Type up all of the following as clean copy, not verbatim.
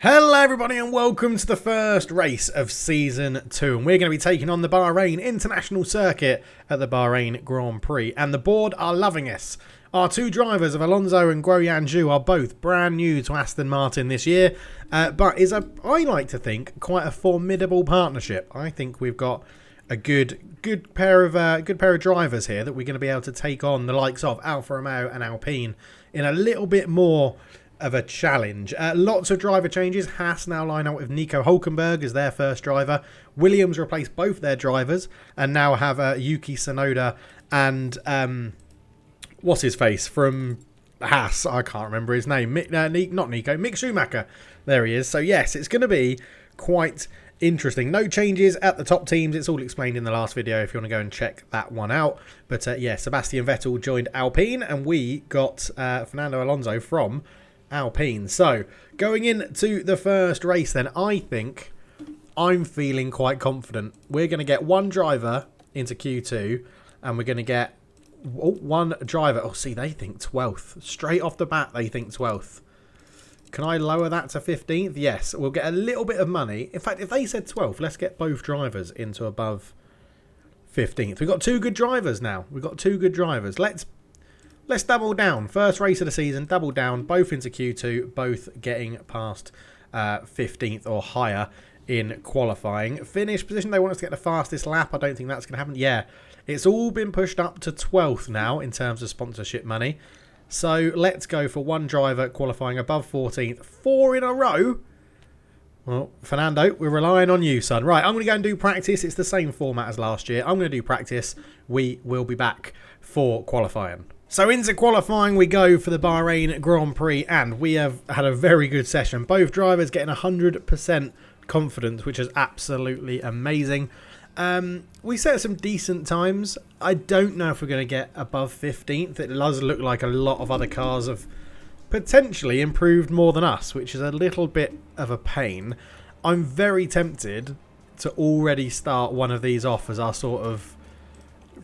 Hello everybody and welcome to the first race of Season 2. And we're going to be taking on the Bahrain International Circuit at the Bahrain Grand Prix. And the board are loving this. Our two drivers of Alonso and Guanyu Zhou are both brand new to Aston Martin this year. But is, I like to think, quite a formidable partnership. I think we've got a good pair of drivers here that we're going to be able to take on the likes of Alfa Romeo and Alpine in a little bit more of a challenge. Lots of driver changes. Haas now line up with Nico Hülkenberg as their first driver. Williams replaced both their drivers and now have Yuki Tsunoda and what's his face from Haas? I can't remember his name. Mick Schumacher. There he is. So yes, it's going to be quite interesting. No changes at the top teams. It's all explained in the last video if you want to go and check that one out. But yeah, Sebastian Vettel joined Alpine and we got Fernando Alonso from Alpine. So going into the first race then, I think I'm feeling quite confident. We're going to get one driver into Q2 and we're going to get one driver. Oh, see, they think 12th. Straight off the bat, they think 12th. Can I lower that to 15th? Yes, we'll get a little bit of money. In fact, if they said 12th, let's get both drivers into above 15th. We've got two good drivers now. We've got two good drivers. Let's double down. First race of the season, double down, both into Q2, both getting past 15th or higher in qualifying. Finish position, they want us to get the fastest lap. I don't think that's going to happen. Yeah, it's all been pushed up to 12th now in terms of sponsorship money. So let's go for one driver qualifying above 14th. 4 in a row. Well, Fernando, we're relying on you, son. Right, I'm going to go and do practice. It's the same format as last year. I'm going to do practice. We will be back for qualifying. So into qualifying we go for the Bahrain Grand Prix, and we have had a very good session. Both drivers getting 100% confidence, which is absolutely amazing. We set some decent times. I don't know if we're going to get above 15th. It does look like a lot of other cars have potentially improved more than us, which is a little bit of a pain. I'm very tempted to already start one of these off as our sort of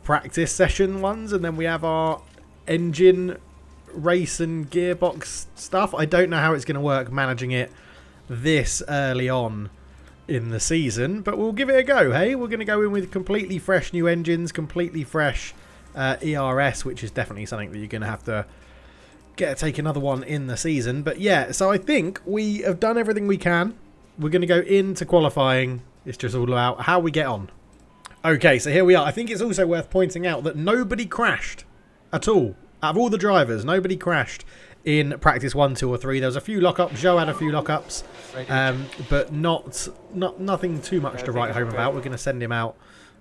practice session ones, and then we have our engine race and gearbox stuff. I don't know how it's going to work managing it this early on in the season, but we'll give it a go. Hey, we're going to go in with completely fresh new engines, completely fresh ERS, which is definitely something that you're going to have to take another one in the season. But yeah, so I think we have done everything we can. We're going to go into qualifying. It's just all about how we get on. Okay, so here we are. I think it's also worth pointing out that nobody crashed at all. Out of all the drivers, nobody crashed in practice 1, 2 or 3. There was a few lockups. Zhou had a few lockups, but nothing too much to write home about. We're going to send him out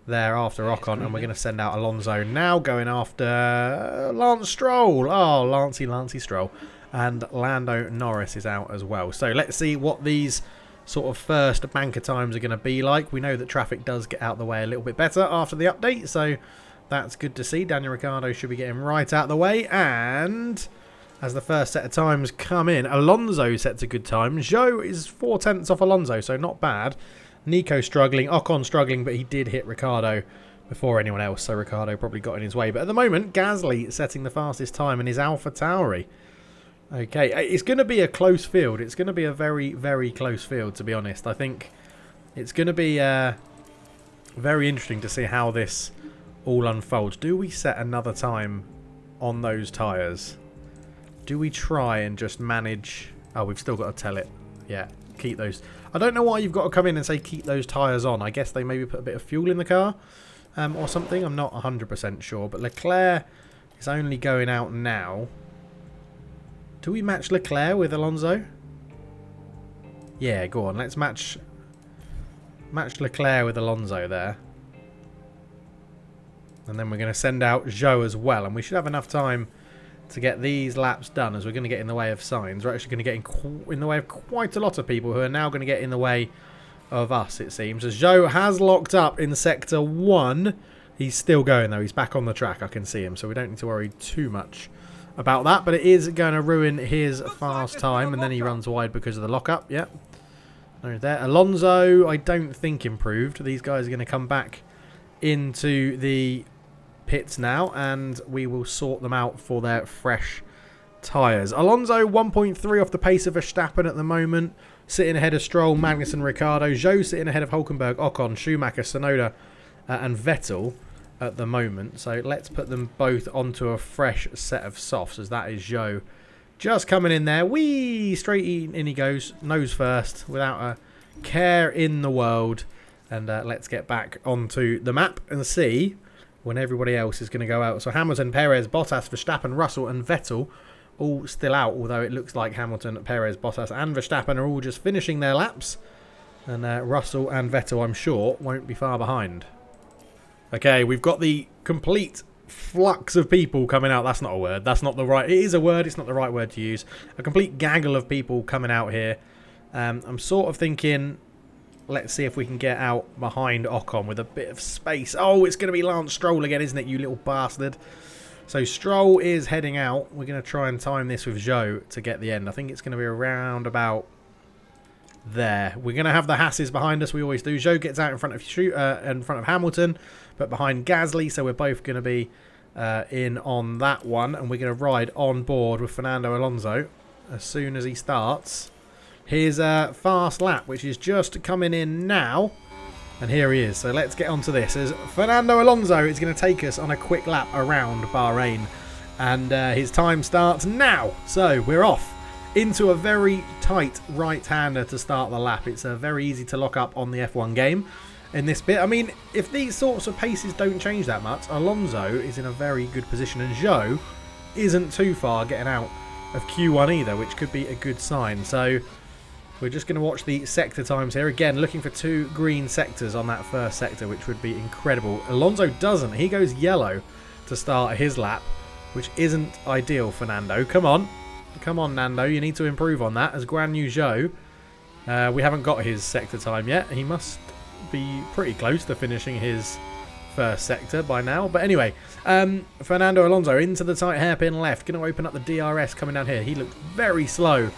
there after Ocon, and we're going to send out Alonso now, going after Lance Stroll. Oh, Lancey Stroll. And Lando Norris is out as well. So let's see what these sort of first banker times are going to be like. We know that traffic does get out of the way a little bit better after the update, so that's good to see. Daniel Ricciardo should be getting right out of the way. And as the first set of times come in, Alonso sets a good time. Zhou is 4/10 off Alonso, so not bad. Nico struggling. Ocon struggling, but he did hit Ricciardo before anyone else, so Ricciardo probably got in his way. But at the moment, Gasly setting the fastest time in his Alpha Tauri. Okay, it's going to be a close field. It's going to be a very, very close field, to be honest. I think it's going to be very interesting to see how this all unfolds. Do we set another time on those tyres? Do we try and just manage? Oh, we've still got to tell it. Yeah, keep those. I don't know why you've got to come in and say keep those tyres on. I guess they maybe put a bit of fuel in the car or something. I'm not 100% sure. But Leclerc is only going out now. Do we match Leclerc with Alonso? Yeah, go on. Let's match Leclerc with Alonso there. And then we're going to send out Zhou as well. And we should have enough time to get these laps done, as we're going to get in the way of Sainz. We're actually going to get in the way of quite a lot of people who are now going to get in the way of us, it seems. As Zhou has locked up in Sector 1. He's still going, though. He's back on the track. I can see him, so we don't need to worry too much about that. But it is going to ruin his fast time, and then he runs wide because of the lockup. Yep. No, there. Alonso, I don't think improved. These guys are going to come back into the pits now, and we will sort them out for their fresh tyres. Alonso 1.3 off the pace of Verstappen at the moment. sitting ahead of Stroll, Magnussen, Ricciardo. Zhou sitting ahead of Hülkenberg, Ocon, Schumacher, Tsunoda and Vettel at the moment. So let's put them both onto a fresh set of softs, as that is Zhou just coming in there. Whee! Straight in he goes, nose first, without a care in the world. And let's get back onto the map and see when everybody else is going to go out. So Hamilton, Perez, Bottas, Verstappen, Russell and Vettel all still out, although it looks like Hamilton, Perez, Bottas and Verstappen are all just finishing their laps. And Russell and Vettel, I'm sure, won't be far behind. Okay, we've got the complete flux of people coming out. That's not a word. That's not the right... It is a word. It's not the right word to use. A complete gaggle of people coming out here. I'm sort of thinking... Let's see if we can get out behind Ocon with a bit of space. Oh, it's going to be Lance Stroll again, isn't it, you little bastard? So Stroll is heading out. We're going to try and time this with Zhou to get the end. I think it's going to be around about there. We're going to have the Hasses behind us. We always do. Zhou gets out in front of Hamilton, but behind Gasly. So we're both going to be in on that one, and we're going to ride on board with Fernando Alonso as soon as he starts his fast lap, which is just coming in now. And here he is. So let's get onto this. As Fernando Alonso is going to take us on a quick lap around Bahrain. And his time starts now. So we're off into a very tight right-hander to start the lap. It's very easy to lock up on the F1 game in this bit. I mean, if these sorts of paces don't change that much, Alonso is in a very good position. And Zhou isn't too far getting out of Q1 either, which could be a good sign. So we're just going to watch the sector times here. Again, looking for 2 green sectors on that first sector, which would be incredible. Alonso doesn't. He goes yellow to start his lap, which isn't ideal for Nando. Come on. Come on, Nando. You need to improve on that. As Guanyu Zhou, we haven't got his sector time yet. He must be pretty close to finishing his first sector by now. But anyway, Fernando Alonso into the tight hairpin left. Going to open up the DRS coming down here. He looks very slow.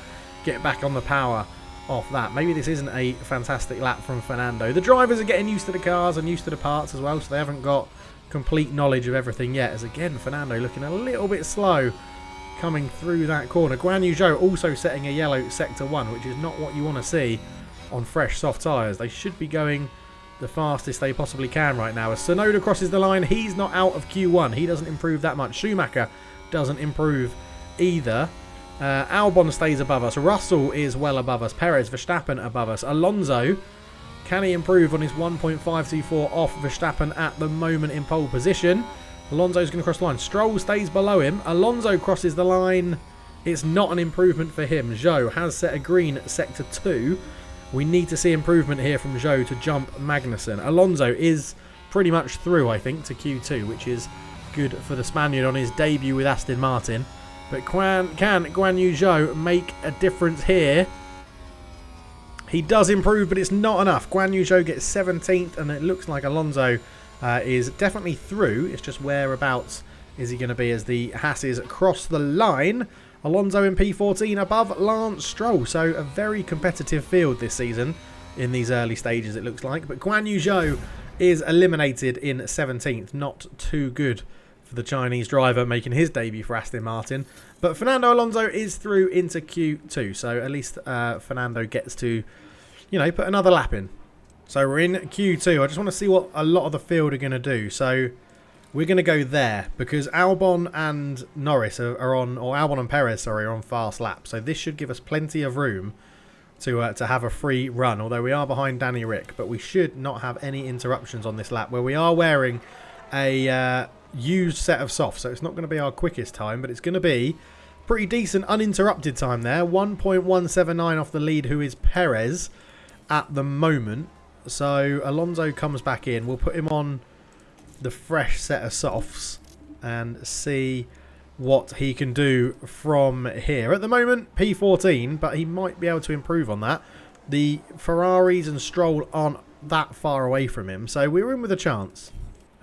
Get back on the power off that. Maybe this isn't a fantastic lap from Fernando. The drivers are getting used to the cars and used to the parts as well, so they haven't got complete knowledge of everything yet. As again, Fernando looking a little bit slow coming through that corner. Guanyu Zhou also setting a yellow sector 1, which is not what you want to see on fresh soft tyres. They should be going the fastest they possibly can right now. As Tsunoda crosses the line, he's not out of Q1. He doesn't improve that much. Schumacher doesn't improve either. Albon stays above us. Russell is well above us. Perez, Verstappen above us. Alonso, can he improve on his 1.524 off Verstappen at the moment in pole position? Alonso's going to cross the line. Stroll stays below him. Alonso crosses the line. It's not an improvement for him. Zhou has set a green sector 2. We need to see improvement here from Zhou to jump Magnussen. Alonso is pretty much through, I think, to Q2, which is good for the Spaniard on his debut with Aston Martin. But can Guanyu Zhou make a difference here? He does improve, but it's not enough. Guanyu Zhou gets 17th, and it looks like Alonso is definitely through. It's just whereabouts is he going to be as the Hasses cross the line. Alonso in P14 above Lance Stroll. So a very competitive field this season in these early stages, it looks like. But Guanyu Zhou is eliminated in 17th. Not too good for the Chinese driver making his debut for Aston Martin. But Fernando Alonso is through into Q2. So at least Fernando gets to, you know, put another lap in. So we're in Q2. I just want to see what a lot of the field are going to do. So we're going to go there because Albon and Norris are on, or Albon and Perez, sorry, are on fast laps. So this should give us plenty of room to have a free run. Although we are behind Danny Rick, but we should not have any interruptions on this lap where we are wearing a used set of softs. So it's not going to be our quickest time, but it's going to be pretty decent uninterrupted time there. 1.179 off the lead, who is Perez at the moment. So Alonso comes back in. We'll put him on the fresh set of softs and see what he can do from here. At the moment, P14, but he might be able to improve on that. The Ferraris and Stroll aren't that far away from him, so we're in with a chance.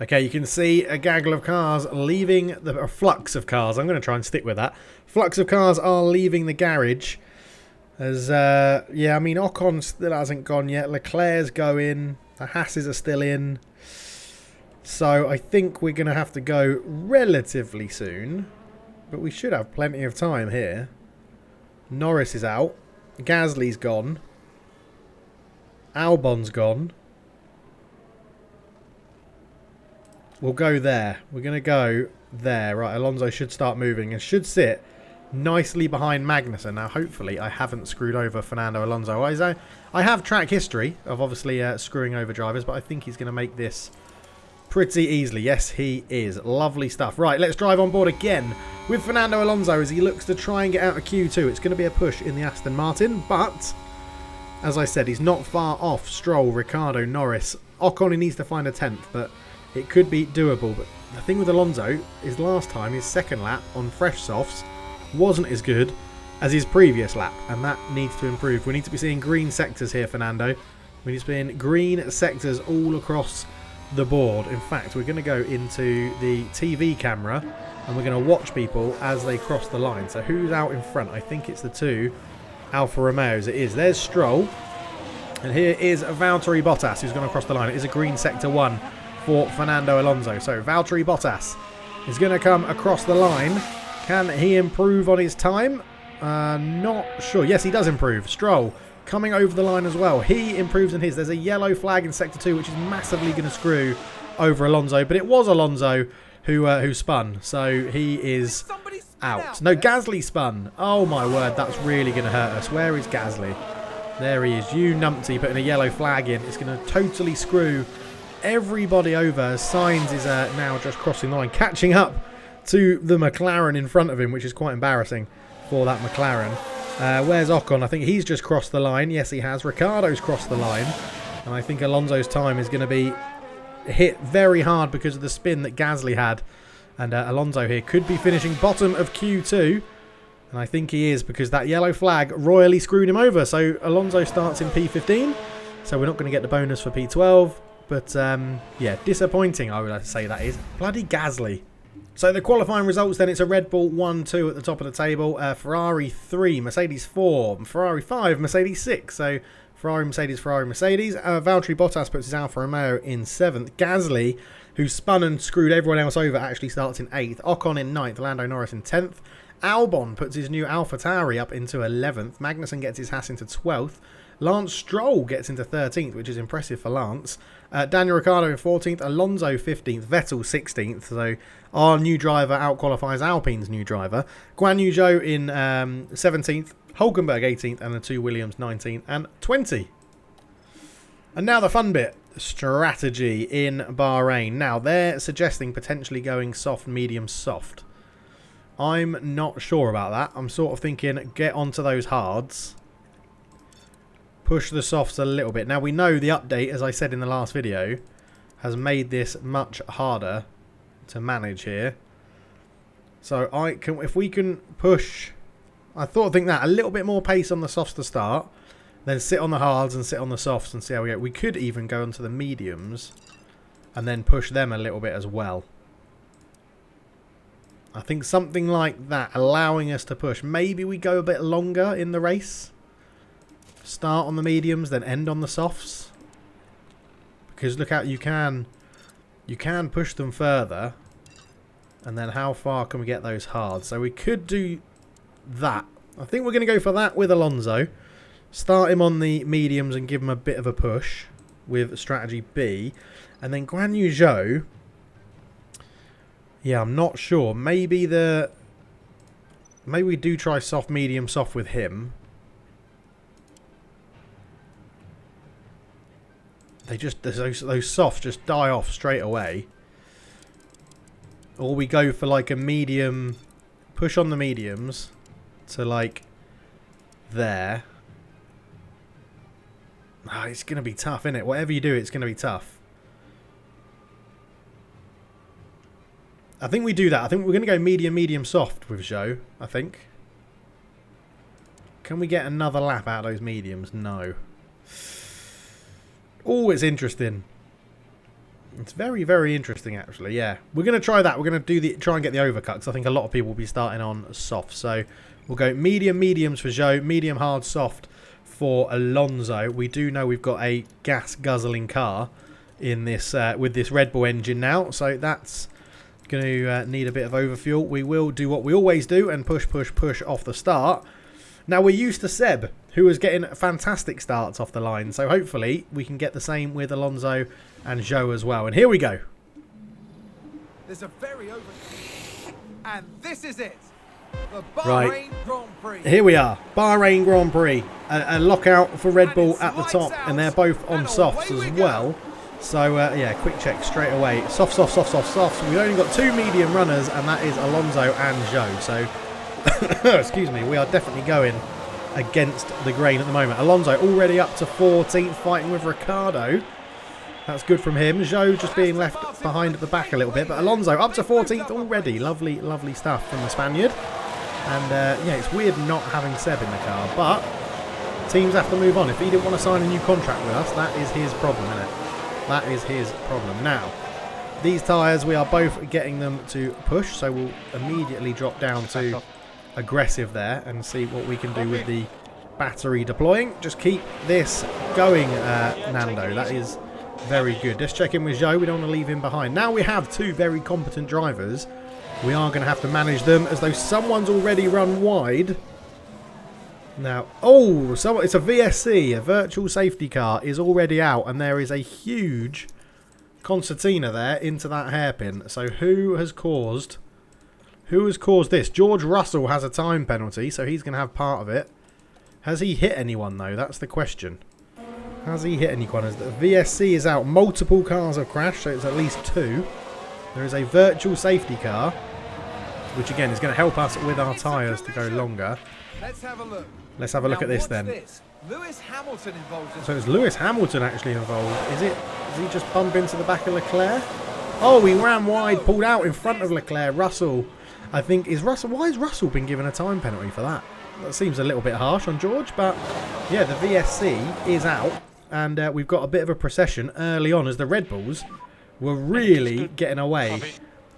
Okay, you can see a gaggle of cars leaving a flux of cars. I'm going to try and stick with that. Flux of cars are leaving the garage. As, yeah, I mean, Ocon still hasn't gone yet. Leclerc's going. The Hasses are still in. So I think we're going to have to go relatively soon. But we should have plenty of time here. Norris is out. Gasly's gone. Albon's gone. We'll go there. We're going to go there. Right, Alonso should start moving and should sit nicely behind Magnussen. Now, hopefully, I haven't screwed over Fernando Alonso. I have track history of obviously screwing over drivers, but I think he's going to make this pretty easily. Yes, he is. Lovely stuff. Right, let's drive on board again with Fernando Alonso as he looks to try and get out of Q2. It's going to be a push in the Aston Martin, but as I said, he's not far off Stroll, Ricciardo, Norris. Ocon, he needs to find a 10th, but it could be doable. But the thing with Alonso is last time, his second lap on fresh softs wasn't as good as his previous lap, and that needs to improve. We need to be seeing green sectors here, Fernando. We need to be in green sectors all across the board. In fact, we're going to go into the TV camera and we're going to watch people as they cross the line. So who's out in front? I think it's the two Alfa Romeos. It is. There's Stroll, and here is Valtteri Bottas who's going to cross the line. It is a green sector 1 for Fernando Alonso. So Valtteri Bottas is going to come across the line. Can he improve on his time? Not sure. Yes, he does improve. Stroll coming over the line as well. He improves in his. There's a yellow flag in sector 2, which is massively going to screw over Alonso. But it was Alonso who spun, so he is out. No, Gasly spun. Oh my word, that's really going to hurt us. Where is Gasly? There he is. You numpty putting a yellow flag in. It's going to totally screw everybody over. Sainz is now just crossing the line, catching up to the McLaren in front of him, which is quite embarrassing for that McLaren. Where's Ocon? I think he's just crossed the line. Yes, he has. Ricciardo's crossed the line. And I think Alonso's time is going to be hit very hard because of the spin that Gasly had. And Alonso here could be finishing bottom of Q2. And I think he is, because that yellow flag royally screwed him over. So Alonso starts in P15. So we're not going to get the bonus for P12. But yeah, disappointing, I would say that is. Bloody Gasly. So the qualifying results then, it's a Red Bull 1-2 at the top of the table. Ferrari 3, Mercedes 4, Ferrari 5, Mercedes 6. So Ferrari, Mercedes, Ferrari, Mercedes. Valtteri Bottas puts his Alfa Romeo in 7th. Gasly, who spun and screwed everyone else over, actually starts in 8th. Ocon in 9th. Lando Norris in 10th. Albon puts his new AlphaTauri up into 11th. Magnussen gets his Haas into 12th. Lance Stroll gets into 13th, which is impressive for Lance. Daniel Ricciardo in 14th. Alonso 15th. Vettel 16th. So our new driver outqualifies Alpine's new driver. Guanyu Zhou in 17th. Hulkenberg 18th. And the two Williams 19th and 20. And now the fun bit. Strategy in Bahrain. Now they're suggesting potentially going soft, medium, soft. I'm not sure about that. I'm sort of thinking get onto those hards. Push the softs a little bit. Now we know the update, as I said in the last video, has made this much harder to manage here. So if we can push, I think that a little bit more pace on the softs to start, then sit on the hards and sit on the softs and see how we go. We could even go onto the mediums and then push them a little bit as well. I think something like that, allowing us to push. Maybe we go a bit longer in the race. Start on the mediums, then end on the softs. Because look out, you can push them further. And then how far can we get those hards? So we could do that. I think we're going to go for that with Alonso. Start him on the mediums and give him a bit of a push with strategy B. And then Guanyu Zhou. Yeah, I'm not sure. Maybe we do try soft, medium, soft with him. Those softs just die off straight away. Or we go for like a medium, push on the mediums to like there. Oh, it's going to be tough, isn't it? Whatever you do, it's going to be tough. I think we do that. I think we're going to go medium, medium, soft with Zhou, I think. Can we get another lap out of those mediums? No. Oh, it's interesting. It's very, very interesting, actually. Yeah, we're going to try that. We're going to try and get the overcut, because I think a lot of people will be starting on soft. So we'll go medium, mediums for Zhou, medium, hard, soft for Alonso. We do know we've got a gas guzzling car in this with this Red Bull engine now, so that's going to need a bit of overfuel. We will do what we always do and push, push, push off the start. Now we're used to Seb who was getting fantastic starts off the line. So hopefully we can get the same with Alonso and Zhou as well. And here we go. There's a very open... And this is it. The Bahrain Grand Prix. Here we are. Bahrain Grand Prix. A lockout for Red Bull at the top. And they're both on softs as well. So, yeah, quick check straight away. Soft, soft, soft, soft, soft. We've only got 2 medium runners, and that is Alonso and Zhou. So, excuse me, we are definitely going against the grain at the moment. Alonso already up to 14th, fighting with Ricciardo. That's good from him. Zhou just being left behind at the back a little bit. But Alonso up to 14th already. Lovely, lovely stuff from the Spaniard. And, yeah, it's weird not having Seb in the car. But teams have to move on. If he didn't want to sign a new contract with us, that is his problem, isn't it? That is his problem. Now, these tyres, we are both getting them to push. So we'll immediately drop down to aggressive there and see what we can do with the battery deploying. Just keep this going, Nando. That is very good. Let's check in with Zhou. We don't want to leave him behind. Now we have 2 very competent drivers. We are going to have to manage them as though someone's already run wide. Now, oh, so it's a VSC, a virtual safety car, is already out, and there is a huge concertina there into that hairpin. So who has caused this? George Russell has a time penalty, so he's going to have part of it. Has he hit anyone, though? That's the question. Has he hit anyone? As the VSC is out, multiple cars have crashed, so it's at least 2. There is a virtual safety car, which again is going to help us with our tyres to go longer. Let's have a look. Let's have a look at this then. Lewis Hamilton involved. So is Lewis Hamilton actually involved? Is he just bump into the back of Leclerc? Oh, he ran wide, pulled out in front of Leclerc. Russell, I think, why has Russell been given a time penalty for that? That seems a little bit harsh on George, but yeah, the VSC is out, and we've got a bit of a procession early on as the Red Bulls were really getting away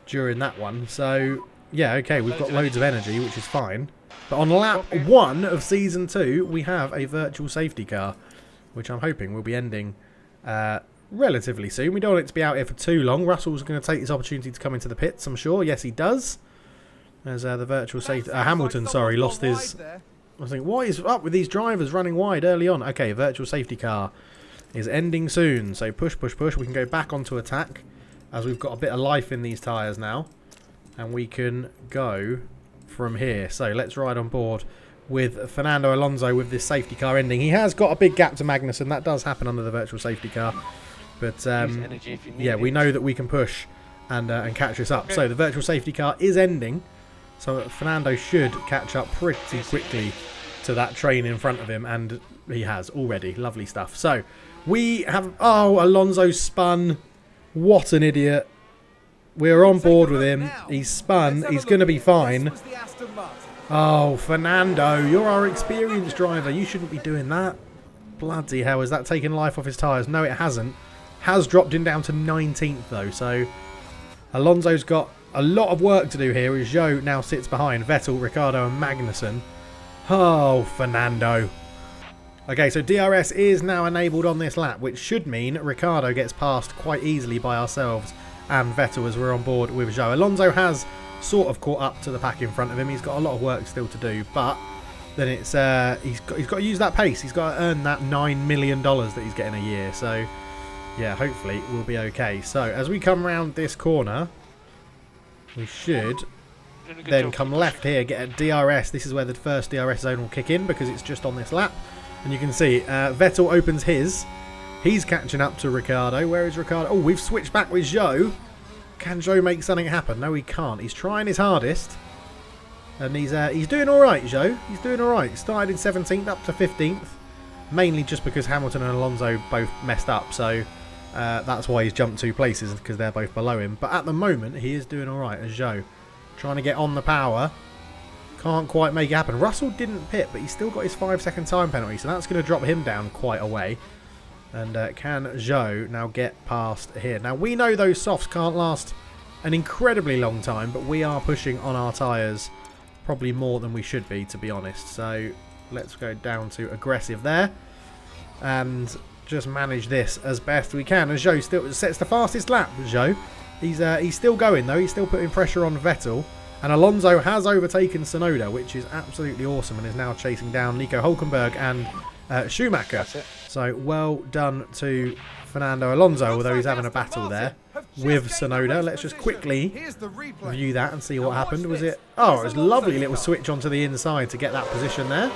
during that one. So yeah, okay, we've got loads of energy, which is fine. But on lap 1 of Season 2, we have a virtual safety car, which I'm hoping will be ending relatively soon. We don't want it to be out here for too long. Russell's going to take this opportunity to come into the pits, I'm sure. Yes, he does. As the virtual safety... Hamilton, sorry, lost his... I was thinking, what is up with these drivers running wide early on? Okay, virtual safety car is ending soon. So push, push, push. We can go back onto attack, as we've got a bit of life in these tyres now. And we can go from here. So let's ride on board with Fernando Alonso with this safety car ending. He has got a big gap to Magnussen. That does happen under the virtual safety car. But yeah, we know that we can push and catch this up. So the virtual safety car is ending. So Fernando should catch up pretty quickly to that train in front of him. And he has already. Lovely stuff. So we have... Oh, Alonso spun. What an idiot. We're on board with him. He's spun. He's going to be fine. Oh, Fernando, you're our experienced driver. You shouldn't be doing that. Bloody hell, has that taken life off his tyres? No, it hasn't. Has dropped him down to 19th, though. So Alonso's got a lot of work to do here as Zhou now sits behind Vettel, Ricciardo and Magnussen. Oh, Fernando. Okay, so DRS is now enabled on this lap, which should mean Ricciardo gets passed quite easily by ourselves and Vettel as we're on board with Zhou. Alonso has sort of caught up to the pack in front of him. He's got a lot of work still to do, but then it's he's got to use that pace. He's got to earn that $9 million that he's getting a year. So yeah, hopefully we'll be okay. So as we come around this corner, we should then come left here, get a DRS. This is where the first DRS zone will kick in because it's just on this lap. And you can see Vettel opens his. He's catching up to Ricciardo. Where is Ricciardo? Oh, we've switched back with Zhou. Can Zhou make something happen? No, he can't. He's trying his hardest. And he's doing all right, Zhou. He's doing all right. Started in 17th, up to 15th. Mainly just because Hamilton and Alonso both messed up. So that's why he's jumped 2 places, because they're both below him. But at the moment, he is doing all right as Zhou. Trying to get on the power. Can't quite make it happen. Russell didn't pit, but he's still got his 5-second time penalty. So that's going to drop him down quite a way. And can Zhou now get past here? Now, we know those softs can't last an incredibly long time, but we are pushing on our tyres probably more than we should be, to be honest. So let's go down to aggressive there and just manage this as best we can. And Zhou still sets the fastest lap. Zhou, he's still going, though. He's still putting pressure on Vettel. And Alonso has overtaken Tsunoda, which is absolutely awesome, and is now chasing down Nico Hülkenberg and Schumacher. So well done to Fernando Alonso, although he's having a battle there with Tsunoda. Let's just quickly view that and see what happened. Was it... Oh, it was a lovely little switch onto the inside to get that position there.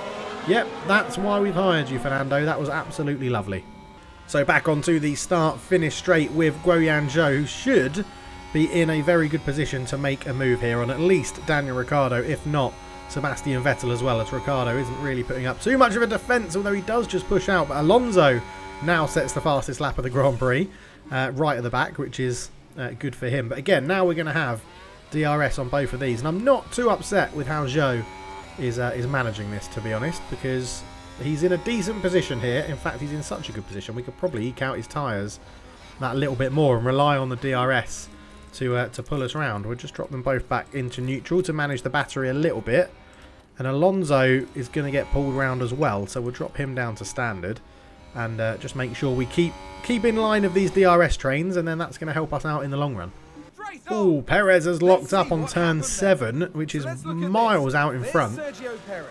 Yep, that's why we've hired you, Fernando. That was absolutely lovely. So back onto the start-finish straight with Guanyu Zhou, who should be in a very good position to make a move here on at least Daniel Ricciardo, if not Sebastian Vettel as well, as Ricciardo isn't really putting up too much of a defence, although he does just push out. But Alonso now sets the fastest lap of the Grand Prix, right at the back, which is good for him. But again, now we're going to have DRS on both of these, and I'm not too upset with how Zhou is managing this, to be honest, because he's in a decent position here. In fact, he's in such a good position, we could probably eke out his tyres that little bit more and rely on the DRS to pull us round. We'll just drop them both back into neutral to manage the battery a little bit. And Alonso is going to get pulled round as well, so we'll drop him down to standard and just make sure we keep in line of these DRS trains, and then that's going to help us out in the long run. Oh, Perez has locked up on turn 7, which is miles out in front.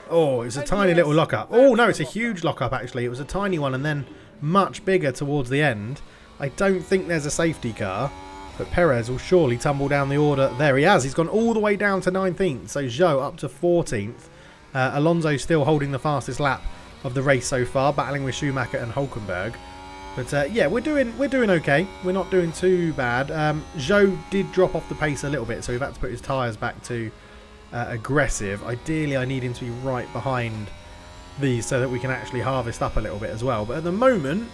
Oh, it's a tiny little lockup. Oh, no, it's a huge lockup, actually. It was a tiny one and then much bigger towards the end. I don't think there's a safety car, but Perez will surely tumble down the order. There he has. He's gone all the way down to 19th, so Zhou up to 14th. Alonso still holding the fastest lap of the race so far, battling with Schumacher and Hülkenberg. But yeah, we're doing okay. We're not doing too bad. Zhou did drop off the pace a little bit, so we've had to put his tyres back to aggressive. Ideally, I need him to be right behind these so that we can actually harvest up a little bit as well. But at the moment,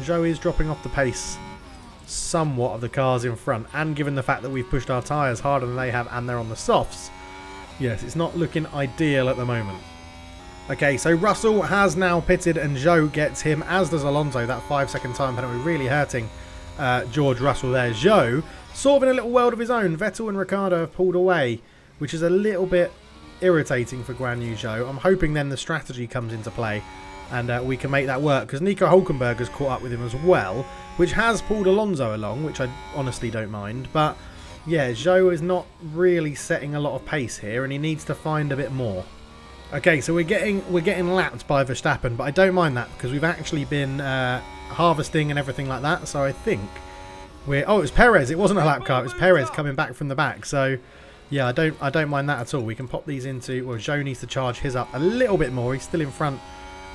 Zhou is dropping off the pace somewhat of the cars in front, and given the fact that we've pushed our tyres harder than they have and they're on the softs, yes, it's not looking ideal at the moment. Okay, so Russell has now pitted and Zhou gets him, as does Alonso. That 5-second time penalty really hurting George Russell there. Zhou sort of in a little world of his own. Vettel and Ricciardo have pulled away, which is a little bit irritating for Guanyu Zhou. I'm hoping then the strategy comes into play and we can make that work, because Nico Hülkenberg has caught up with him as well, which has pulled Alonso along, which I honestly don't mind. But yeah, Zhou is not really setting a lot of pace here, and he needs to find a bit more. Okay, so we're getting lapped by Verstappen, but I don't mind that because we've actually been harvesting and everything like that. So I think we're... Oh, it was Perez. It wasn't a lap car. It was Perez coming back from the back. So yeah, I don't mind that at all. We can pop these into... Well, Zhou needs to charge his up a little bit more. He's still in front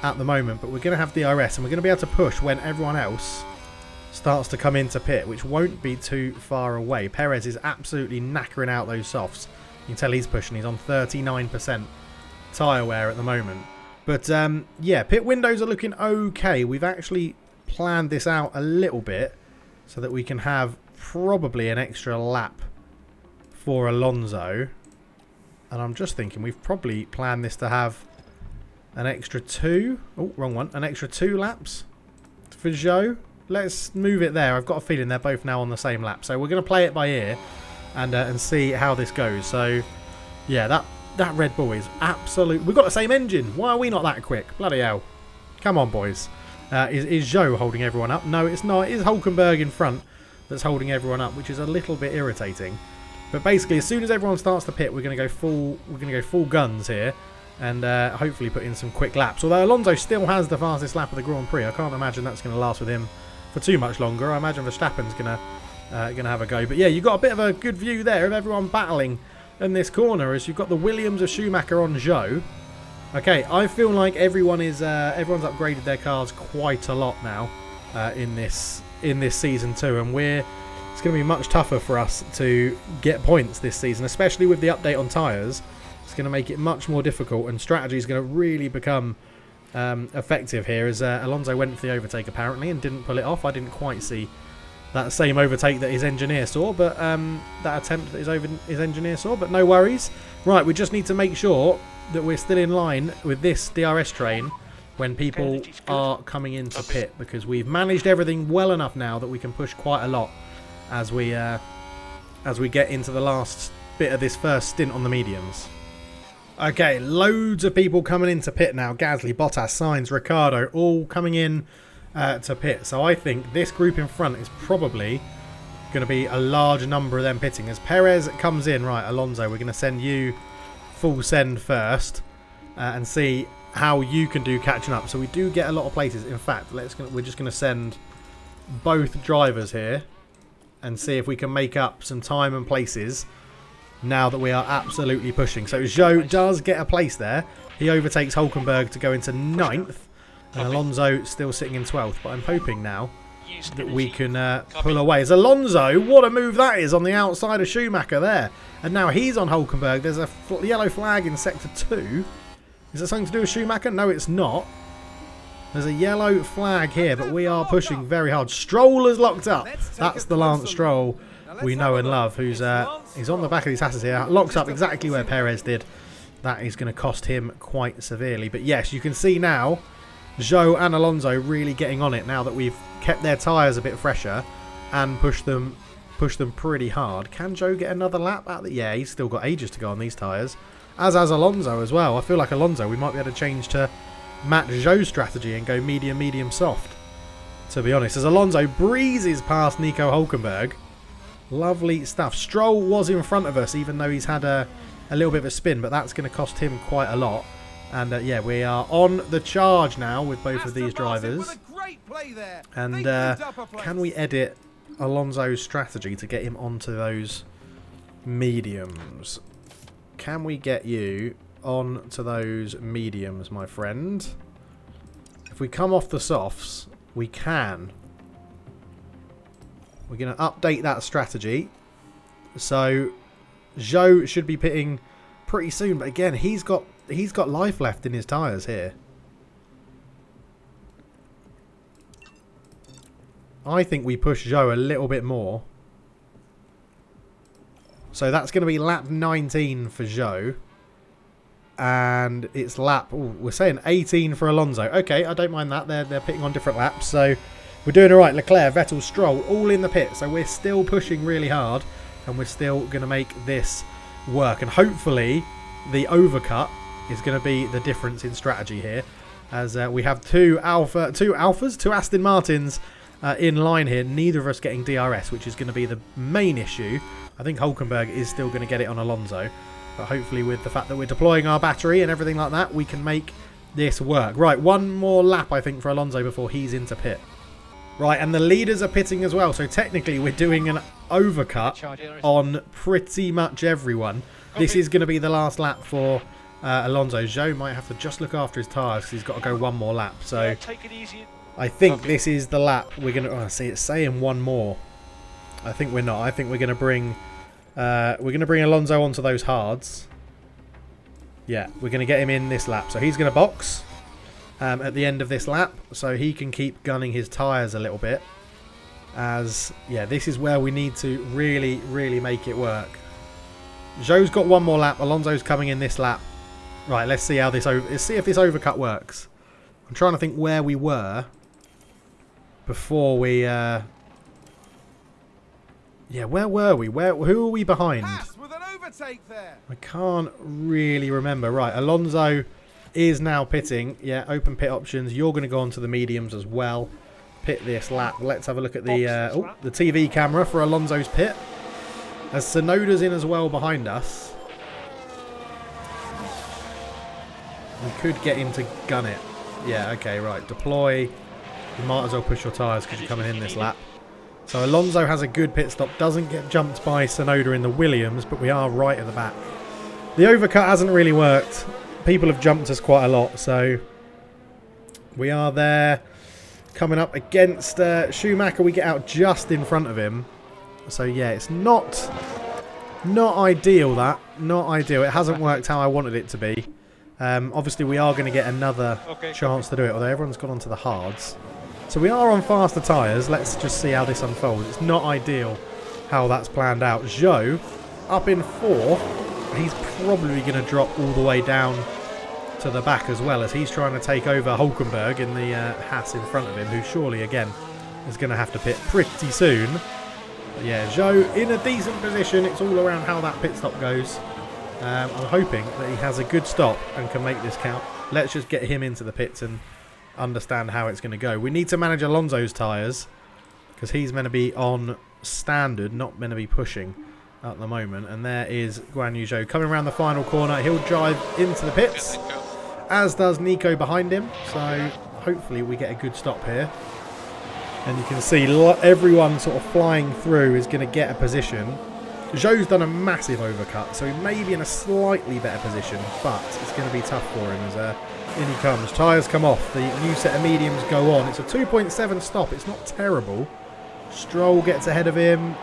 at the moment, but we're going to have DRS and we're going to be able to push when everyone else starts to come into pit, which won't be too far away. Perez is absolutely knackering out those softs. You can tell he's pushing. He's on 39% tyre wear at the moment. But yeah, pit windows are looking okay. We've actually planned this out a little bit so that we can have probably an extra lap for Alonso. And I'm just thinking we've probably planned this to have an extra 2. Oh, wrong one. An extra 2 laps for Zhou. Let's move it there. I've got a feeling they're both now on the same lap. So we're going to play it by ear and see how this goes. So yeah, that Red Bull is absolute. We've got the same engine. Why are we not that quick? Bloody hell. Come on, boys. Is Zhou holding everyone up? No, it's not. It is Hülkenberg in front that's holding everyone up, which is a little bit irritating. But basically, as soon as everyone starts to pit, we're going to go full guns here, and hopefully put in some quick laps. Although Alonso still has the fastest lap of the Grand Prix, I can't imagine that's going to last with him for too much longer. I imagine Verstappen's going to have a go. But yeah, you've got a bit of a good view there of everyone battling in this corner, as you've got the Williams of Schumacher on Zhou. Okay, I feel like everyone's upgraded their cars quite a lot now in this season too, and it's going to be much tougher for us to get points this season, especially with the update on tyres. It's going to make it much more difficult, and strategy is going to really become effective here, as Alonso went for the overtake apparently and didn't pull it off. I didn't quite see that same overtake that his engineer saw, but that attempt that his engineer saw, but no worries. Right, we just need to make sure that we're still in line with this DRS train when people are coming into pit, because we've managed everything well enough now that we can push quite a lot as we get into the last bit of this first stint on the mediums. Okay, loads of people coming into pit now. Gasly, Bottas, Sainz, Ricciardo, all coming in to pit. So I think this group in front is probably going to be a large number of them pitting. As Perez comes in, right, Alonso, we're going to send you full send first and see how you can do catching up. So we do get a lot of places. In fact, we're just going to send both drivers here and see if we can make up some time and places now that we are absolutely pushing. So Zhou does get a place there. He overtakes Hulkenberg to go into 9th. And Alonso still sitting in 12th. But I'm hoping now that we can pull away. As Alonso, what a move that is on the outside of Schumacher there. And now he's on Hulkenberg. There's a yellow flag in Sector 2. Is that something to do with Schumacher? No, it's not. There's a yellow flag here, but we are pushing very hard. Stroll is locked up. That's the Lance Stroll we know and love, who's he's on the back of these asses here. Locks up exactly where Perez did. That is going to cost him quite severely. But yes, you can see now Zhou and Alonso really getting on it now that we've kept their tyres a bit fresher and pushed them pretty hard. Can Zhou get another lap out there? Yeah, he's still got ages to go on these tyres. As has Alonso as well. I feel like Alonso, we might be able to change to match Zhou's strategy and go medium, medium, soft. To be honest, as Alonso breezes past Nico Hulkenberg. Lovely stuff. Stroll was in front of us, even though he's had a little bit of a spin, but that's going to cost him quite a lot. And yeah, we are on the charge now with both of these drivers. And can we edit Alonso's strategy to get him onto those mediums? Can we get you on to those mediums, my friend? If we come off the softs, we can. We're going to update that strategy. So Zhou should be pitting pretty soon, but again, he's got life left in his tyres here. I think we push Zhou a little bit more. So that's going to be lap 19 for Zhou. And it's lap, we're saying 18 for Alonso. Okay, I don't mind that. They're pitting on different laps. So we're doing all right. Leclerc, Vettel, Stroll, all in the pit. So we're still pushing really hard. And we're still going to make this work. And hopefully the overcut is going to be the difference in strategy here. As we have two Aston Martins in line here. Neither of us getting DRS, which is going to be the main issue. I think Hulkenberg is still going to get it on Alonso. But hopefully with the fact that we're deploying our battery and everything like that, we can make this work. Right, one more lap, I think, for Alonso before he's into pit. Right, and the leaders are pitting as well. So technically we're doing an overcut on pretty much everyone. This is going to be the last lap for Alonso. Zhou might have to just look after his tyres because he's got to go one more lap. So I think this is the lap we're going to... Oh, see, it's saying one more. I think we're not. I think we're going to bring... Alonso onto those hards. Yeah, we're going to get him in this lap. So he's going to box at the end of this lap. So he can keep gunning his tyres a little bit. As, yeah, this is where we need to really, really make it work. Zhou's got one more lap. Alonso's coming in this lap. Right, let's see how let's see if this overcut works. I'm trying to think where we were before we... Yeah, where were we? Who are we behind? With an overtake there. I can't really remember. Right, Alonso is now pitting. Yeah, open pit options. You're going to go on to the mediums as well. Pit this lap. Let's have a look at the TV camera for Alonso's pit. As Tsunoda's in as well behind us. We could get him to gun it. Yeah, okay, right. Deploy. You might as well push your tyres because you're coming in this lap. So Alonso has a good pit stop, doesn't get jumped by Tsunoda in the Williams, but we are right at the back. The overcut hasn't really worked. People have jumped us quite a lot, so we are there. Coming up against Schumacher, we get out just in front of him. So yeah, it's not ideal, that. Not ideal. It hasn't worked how I wanted it to be. Obviously, we are going to get another chance to do it, although everyone's gone onto the hards. So we are on faster tyres. Let's just see how this unfolds. It's not ideal how that's planned out. Zhou, up in 4th. He's probably going to drop all the way down to the back as well, as he's trying to take over Hulkenberg in the Haas in front of him, who surely, again, is going to have to pit pretty soon. But yeah, Zhou in a decent position. It's all around how that pit stop goes. I'm hoping that he has a good stop and can make this count. Let's just get him into the pits and understand how it's going to go. We need to manage Alonso's tyres because he's meant to be on standard, not going to be pushing at the moment. And there is Guanyu Zhou coming around the final corner. He'll drive into the pits, as does Nico behind him. So hopefully we get a good stop here. And you can see everyone sort of flying through is going to get a position. Zhou's done a massive overcut, so he may be in a slightly better position, but it's going to be tough for him as in he comes. Tyres come off. The new set of mediums go on. It's a 2.7 stop. It's not terrible. Stroll gets ahead of him.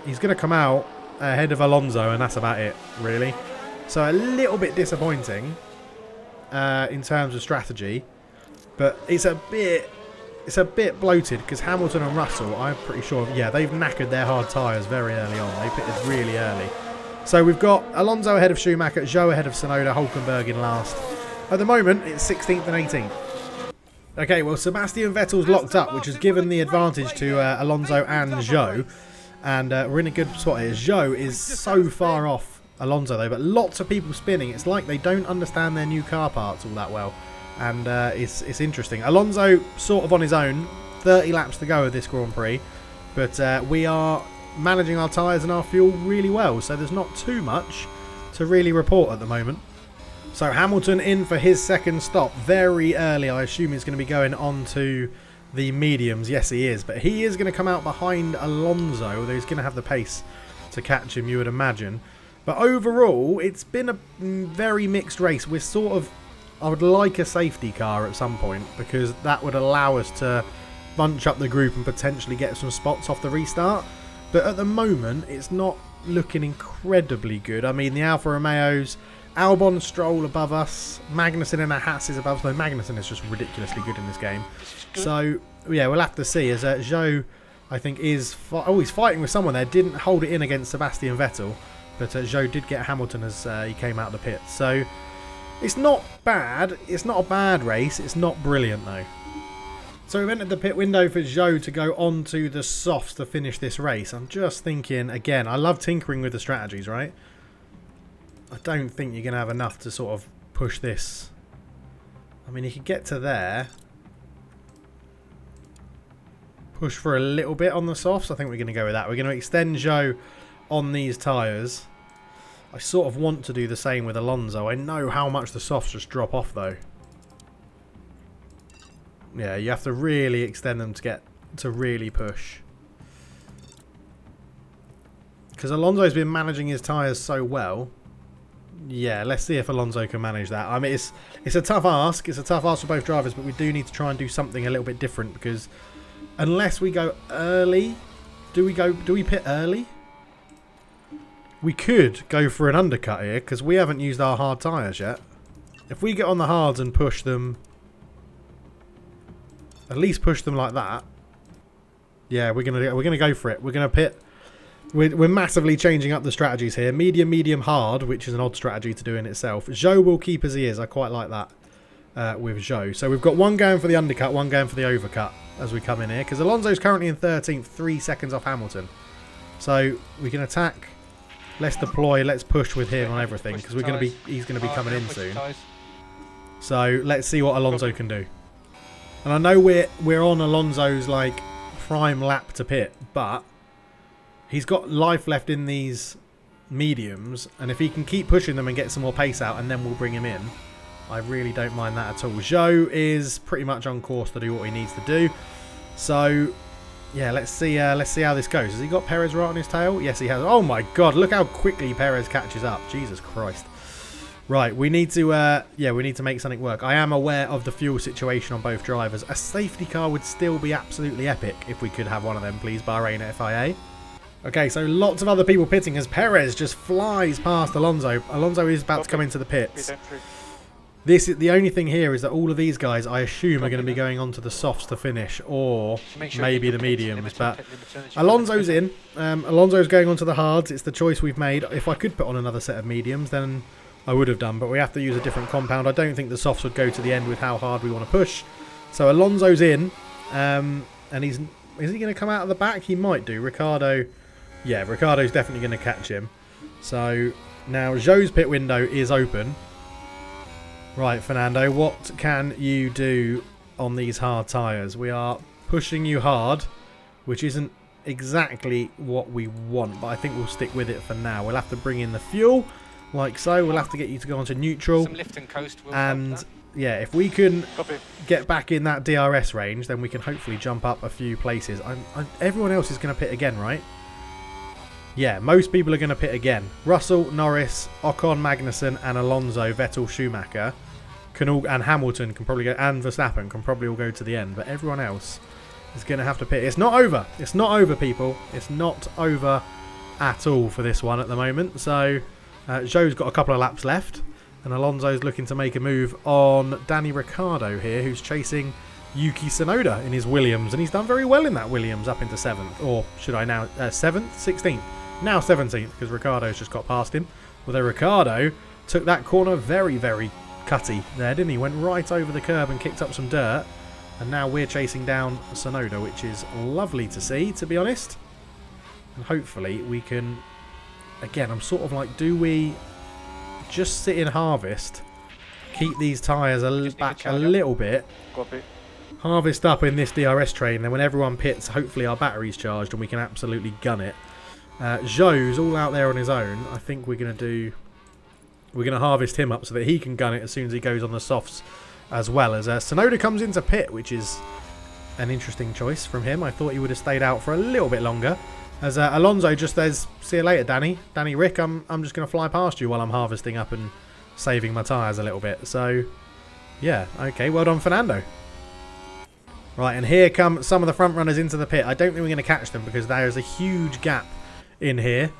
He's going to come out ahead of Alonso, and that's about it, really. So a little bit disappointing in terms of strategy, but it's a bit bloated because Hamilton and Russell, I'm pretty sure, yeah, they've knackered their hard tyres very early on. They pitted really early. So we've got Alonso ahead of Schumacher, Zhou ahead of Tsunoda, Hülkenberg in last. At the moment, it's 16th and 18th. Okay, well, Sebastian Vettel's locked up, which has given the advantage to Alonso and Zhou. And we're in a good spot here. Zhou is so far off Alonso, though, but lots of people spinning. It's like they don't understand their new car parts all that well. And it's interesting. Alonso sort of on his own, 30 laps to go of this Grand Prix, but we are managing our tyres and our fuel really well, so there's not too much to really report at the moment. So Hamilton in for his second stop very early. I assume he's going to be going on to the mediums. Yes, he is, but he is going to come out behind Alonso, although he's going to have the pace to catch him, you would imagine. But overall, it's been a very mixed race. We're sort of... I would like a safety car at some point because that would allow us to bunch up the group and potentially get some spots off the restart. But at the moment, it's not looking incredibly good. I mean, the Alfa Romeos, Albon, Stroll above us, Magnussen and a Haas is above us. No, Magnussen is just ridiculously good in this game. So, yeah, we'll have to see. As Zhou, I think, is... he's fighting with someone there. Didn't hold it in against Sebastian Vettel. But Zhou did get Hamilton as he came out of the pit. So... it's not bad. It's not a bad race. It's not brilliant, though. So we've entered the pit window for Zhou to go on to the softs to finish this race. I'm just thinking, again, I love tinkering with the strategies, right? I don't think you're going to have enough to sort of push this. I mean, you could get to there. Push for a little bit on the softs. I think we're going to go with that. We're going to extend Zhou on these tyres. I sort of want to do the same with Alonso. I know how much the softs just drop off, though. Yeah, you have to really extend them to get to really push. Because Alonso's been managing his tyres so well. Yeah, let's see if Alonso can manage that. I mean, it's a tough ask. It's a tough ask for both drivers, but we do need to try and do something a little bit different because unless we go early, do we pit early? We could go for an undercut here because we haven't used our hard tyres yet. If we get on the hards and push them, at least push them like that. Yeah, we're gonna go for it. We're gonna pit. We're massively changing up the strategies here. Medium, medium, hard, which is an odd strategy to do in itself. Zhou will keep as he is. I quite like that with Zhou. So we've got one going for the undercut, one going for the overcut as we come in here because Alonso's currently in 13th, 3 seconds off Hamilton. So we can attack. Let's deploy, let's push with him on everything because he's gonna be coming in soon. So let's see what Alonso can do. And I know we're on Alonso's like prime lap to pit, but he's got life left in these mediums, and if he can keep pushing them and get some more pace out, and then we'll bring him in, I really don't mind that at all. Zhou is pretty much on course to do what he needs to do. So yeah, let's see how this goes. Has he got Perez right on his tail? Yes, he has. Oh my God, look how quickly Perez catches up. Jesus Christ. Right, we need to we need to make something work. I am aware of the fuel situation on both drivers. A safety car would still be absolutely epic if we could have one of them, please, Bahrain FIA. Okay, so lots of other people pitting as Perez just flies past Alonso. Alonso is about to come into the pits. The only thing here is that all of these guys, I assume, are going to be going on to the softs to finish, or maybe the mediums. But Alonso's in. Alonso's going on to the hards. It's the choice we've made. If I could put on another set of mediums, then I would have done. But we have to use a different compound. I don't think the softs would go to the end with how hard we want to push. So Alonso's in. And is he going to come out of the back? He might do. Ricardo, yeah, Ricardo's definitely going to catch him. So now Zhou's pit window is open. Right, Fernando, what can you do on these hard tyres? We are pushing you hard, which isn't exactly what we want, but I think we'll stick with it for now. We'll have to bring in the fuel, like so. We'll have to get you to go onto neutral. Some lift and coast will and yeah, if we can get back in that DRS range, then we can hopefully jump up a few places. Everyone else is going to pit again, right? Yeah, most people are going to pit again. Russell, Norris, Ocon, Magnussen, and Alonso, Vettel, Schumacher, and Hamilton can probably go, and Verstappen can probably all go to the end. But everyone else is going to have to pit. It's not over. It's not over, people. It's not over at all for this one at the moment. So Zhou's got a couple of laps left, and Alonso's looking to make a move on Danny Ricciardo here, who's chasing Yuki Tsunoda in his Williams, and he's done very well in that Williams up into 7th, or should I now 7th, 16th, now 17th, because Ricciardo's just got past him. Although Ricciardo took that corner very, very cutty there, didn't he? Went right over the curb and kicked up some dirt, and now we're chasing down Tsunoda, which is lovely to see, to be honest. And hopefully we can, again, I'm sort of like, do we just sit in harvest, keep these tyres back a little bit, harvest up in this DRS train, then when everyone pits, hopefully our battery's charged and we can absolutely gun it. Zhou's all out there on his own. I think we're going to harvest him up so that he can gun it as soon as he goes on the softs as well. As Tsunoda comes into pit, which is an interesting choice from him. I thought he would have stayed out for a little bit longer. As Alonso just says, see you later, Danny. Danny Rick, I'm just going to fly past you while I'm harvesting up and saving my tyres a little bit. So, yeah, okay, well done, Fernando. Right, and here come some of the front runners into the pit. I don't think we're going to catch them because there is a huge gap in here.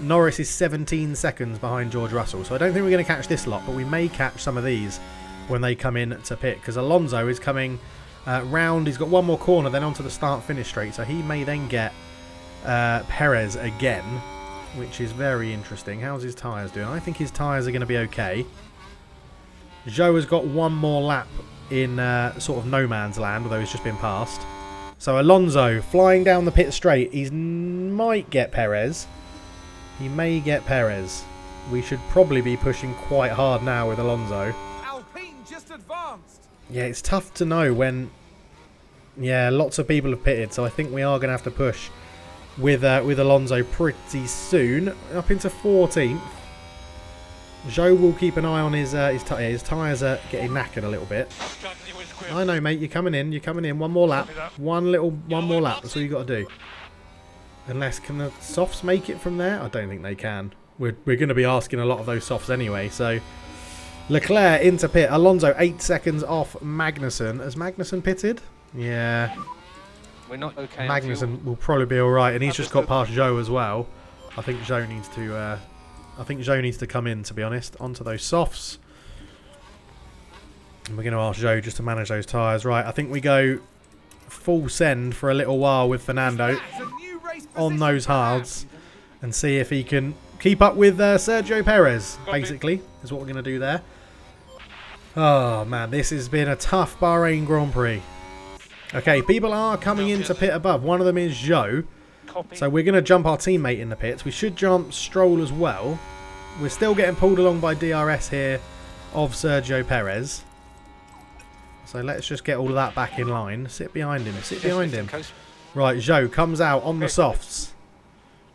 Norris is 17 seconds behind George Russell, so I don't think we're going to catch this lot, but we may catch some of these when they come in to pit, because Alonso is coming round. He's got one more corner, then onto the start-finish straight, so he may then get Perez again, which is very interesting. How's his tyres doing? I think his tyres are going to be okay. Zhou has got one more lap in sort of no man's land, although he's just been passed. So Alonso flying down the pit straight. He might get Perez. He may get Perez. We should probably be pushing quite hard now with Alonso. Alpine just advanced. Yeah, it's tough to know when. Yeah, lots of people have pitted, so I think we are going to have to push with Alonso pretty soon. Up into 14th. Zhou will keep an eye on his tyres are getting knackered a little bit. I know, mate. You're coming in. You're coming in. One more lap. One more lap. That's all you got to do. Unless, can the softs make it from there? I don't think they can. We're going to be asking a lot of those softs anyway. So Leclerc into pit. Alonso 8 seconds off Magnussen. Has Magnussen pitted? Yeah. We're not okay. Magnussen will probably be all right, and he's just got past Zhou as well. I think Zhou needs to. I think Zhou needs to come in, to be honest, onto those softs. And we're going to ask Zhou just to manage those tyres. Right, I think we go full send for a little while with Fernando on those hards and see if he can keep up with Sergio Perez, basically, is what we're going to do there. Oh, man, this has been a tough Bahrain Grand Prix. Okay, people are coming into pit above. One of them is Zhou. So we're going to jump our teammate in the pits. We should jump Stroll as well. We're still getting pulled along by DRS here of Sergio Perez. So let's just get all of that back in line. Sit behind him. Sit behind him. Right, Zhou comes out on the softs.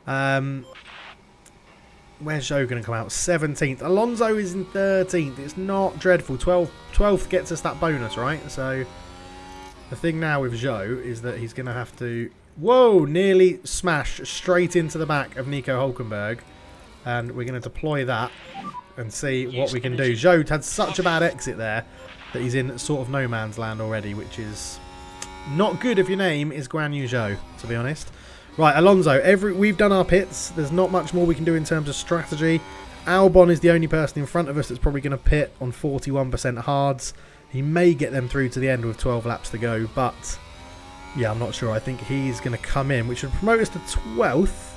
Where's Zhou going to come out? 17th. Alonso is in 13th. It's not dreadful. 12th gets us that bonus, right? So the thing now with Zhou is that he's going to have to... Whoa, nearly smashed straight into the back of Nico Hülkenberg. And we're going to deploy that and see what we can do. Zhou had such a bad exit there that he's in sort of no man's land already, which is not good if your name is Guanyu Zhou, to be honest. Right, Alonso, we've done our pits. There's not much more we can do in terms of strategy. Albon is the only person in front of us that's probably going to pit on 41% hards. He may get them through to the end with 12 laps to go, but... yeah, I'm not sure. I think he's going to come in, which would promote us to 12th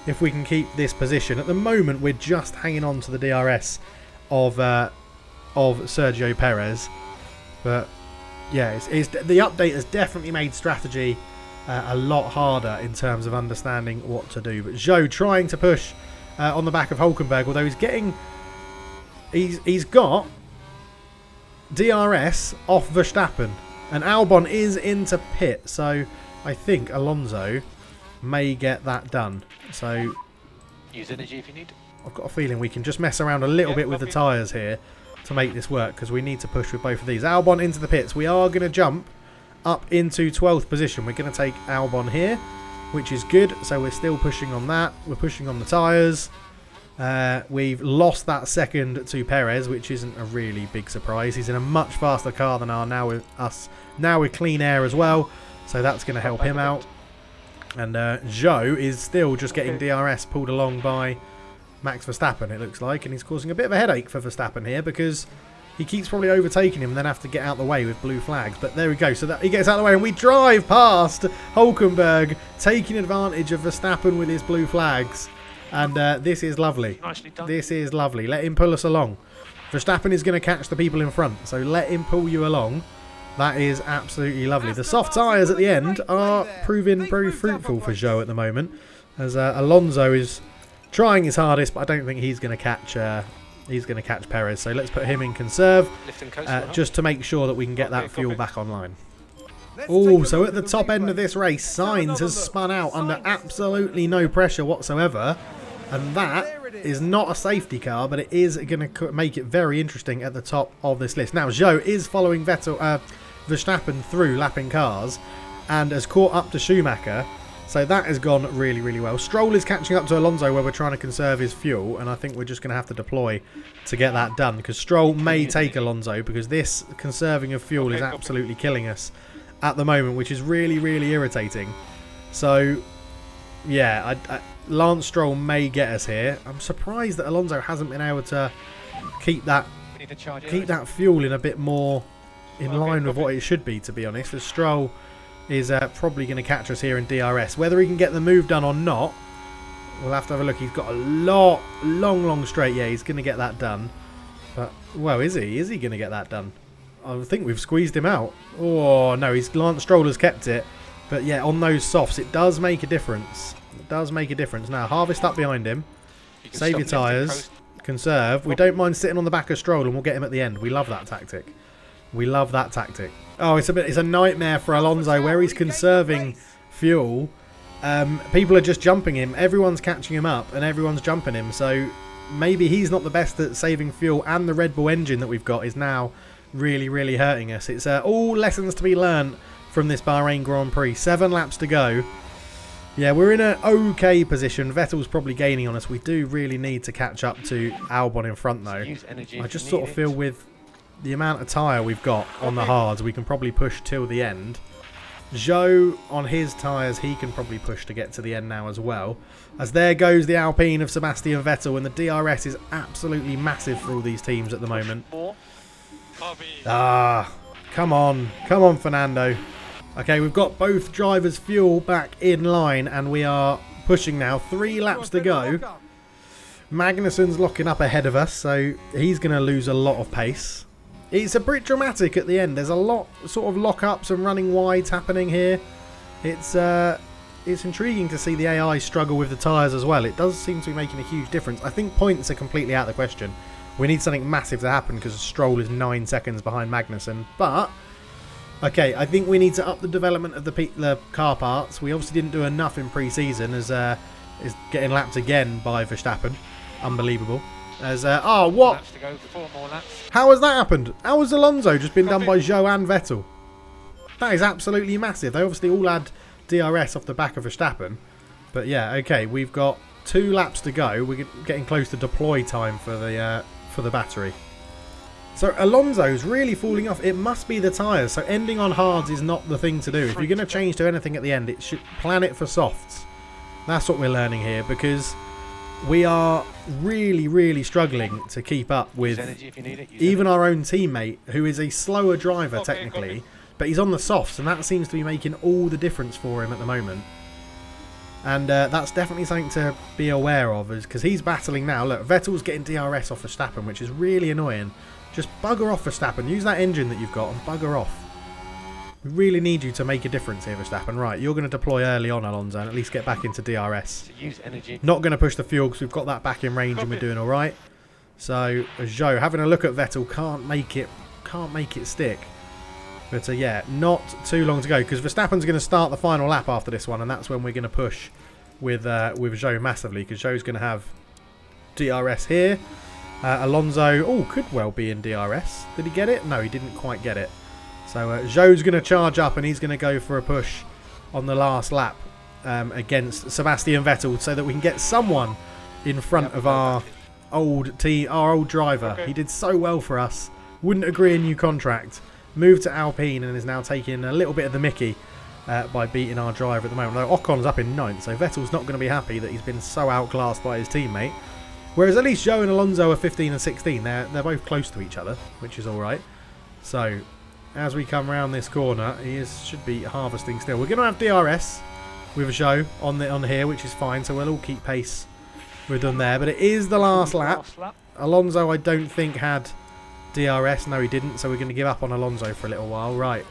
if we can keep this position. At the moment, we're just hanging on to the DRS of Sergio Perez. But, yeah, the update has definitely made strategy a lot harder in terms of understanding what to do. But Zhou trying to push on the back of Hülkenberg, although he's got DRS off Verstappen. And Albon is into pit, so I think Alonso may get that done. So Use energy if you need. I've got a feeling we can just mess around a little bit with the tyres here to make this work, because we need to push with both of these. Albon into the pits. We are going to jump up into 12th position. We're going to take Albon here, which is good. So we're still pushing on that. We're pushing on the tyres. We've lost that second to Perez, which isn't a really big surprise. He's in a much faster car than our now with us. Now with clean air as well. So that's going to help him out. And Zhou is still just getting DRS pulled along by Max Verstappen, it looks like. And he's causing a bit of a headache for Verstappen here, because he keeps probably overtaking him and then have to get out of the way with blue flags. But there we go. So that he gets out of the way and we drive past Hulkenberg, taking advantage of Verstappen with his blue flags. And this is lovely. Nicely done. This is lovely. Let him pull us along. Verstappen is going to catch the people in front. So let him pull you along. That is absolutely lovely. The soft tyres at the end are proving very fruitful for Zhou at the moment, as Alonso is trying his hardest, but I don't think he's going to catch Perez. So let's put him in conserve, just to make sure that we can get that fuel back online. Oh, so at the top end of this race, Sainz has spun out under absolutely no pressure whatsoever, and that is not a safety car, but it is going to make it very interesting at the top of this list. Now, Zhou is following Verstappen through lapping cars and has caught up to Schumacher, so that has gone really, really well. Stroll is catching up to Alonso where we're trying to conserve his fuel, and I think we're just going to have to deploy to get that done, because Stroll may take Alonso, because this conserving of fuel is absolutely killing us at the moment, which is really, really irritating. So yeah, Lance Stroll may get us here. I'm surprised that Alonso hasn't been able to keep that fuel in a bit more in line with what it should be, to be honest. As Stroll is probably going to catch us here in DRS. Whether he can get the move done or not, we'll have to have a look. He's got a long straight. Yeah, he's going to get that done. But, well, is he? Is he going to get that done? I think we've squeezed him out. Oh, no, Lance Stroll has kept it. But, yeah, on those softs, it does make a difference. It does make a difference. Now, harvest up behind him. Save your tyres. Conserve. We don't mind sitting on the back of Stroll, and we'll get him at the end. We love that tactic. We love that tactic. Oh, it's a nightmare for Alonso where he's conserving fuel. People are just jumping him. Everyone's catching him up and everyone's jumping him. So maybe he's not the best at saving fuel, and the Red Bull engine that we've got is now really, really hurting us. It's all lessons to be learned from this Bahrain Grand Prix. 7 laps to go. Yeah, we're in an okay position. Vettel's probably gaining on us. We do really need to catch up to Albon in front though. I just sort of feel with the amount of tyre we've got on the hards, we can probably push till the end. Zhou, on his tyres, he can probably push to get to the end now as well. As there goes the Alpine of Sebastian Vettel, and the DRS is absolutely massive for all these teams at the moment. Ah, come on. Come on, Fernando. Okay, we've got both drivers' fuel back in line, and we are pushing now. 3 laps to go. Magnussen's locking up ahead of us, so he's going to lose a lot of pace. It's a bit dramatic at the end. There's a lot sort of lock-ups and running wides happening here. It's intriguing to see the AI struggle with the tyres as well. It does seem to be making a huge difference. I think points are completely out of the question. We need something massive to happen because Stroll is 9 seconds behind Magnussen. But, okay, I think we need to up the development of the car parts. We obviously didn't do enough in pre-season, as is getting lapped again by Verstappen. Unbelievable. As oh, what? Laps to go, 4 more laps. How has that happened? How has Alonso just been done by Zhou and Vettel? That is absolutely massive. They obviously all had DRS off the back of Verstappen. But yeah, okay, we've got 2 laps to go. We're getting close to deploy time for the battery. So Alonso's really falling off. It must be the tyres. So ending on hards is not the thing to do. If you're going to change to anything at the end, it should plan it for softs. That's what we're learning here, because we are really, really struggling to keep up with even our own teammate, who is a slower driver technically, but he's on the softs, and that seems to be making all the difference for him at the moment. And that's definitely something to be aware of, because he's battling now. Look, Vettel's getting DRS off Verstappen, which is really annoying. Just bugger off Verstappen. Use that engine that you've got and bugger off. We really need you to make a difference here, Verstappen. Right, you're going to deploy early on, Alonso, and at least get back into DRS. Use energy. Not going to push the fuel because we've got that back in range and we're doing all right. So Zhou having a look at Vettel, can't make it stick. But yeah, not too long to go because Verstappen's going to start the final lap after this one, and that's when we're going to push with Zhou massively because Zhou's going to have DRS here. Alonso, could well be in DRS. Did he get it? No, he didn't quite get it. So Zhou's going to charge up and he's going to go for a push on the last lap against Sebastian Vettel so that we can get someone in front of our old team, our old driver. Okay. He did so well for us. Wouldn't agree a new contract. Moved to Alpine and is now taking a little bit of the mickey by beating our driver at the moment. Though Ocon's up in 9th, so Vettel's not going to be happy that he's been so outclassed by his teammate. Whereas at least Zhou and Alonso are 15 and 16. They're both close to each other, which is all right. So as we come around this corner, should be harvesting still. We're going to have DRS with Zhou on here, which is fine. So we'll all keep pace with them there. But it is the last lap. Alonso, I don't think, had DRS. No, he didn't. So we're going to give up on Alonso for a little while. Right.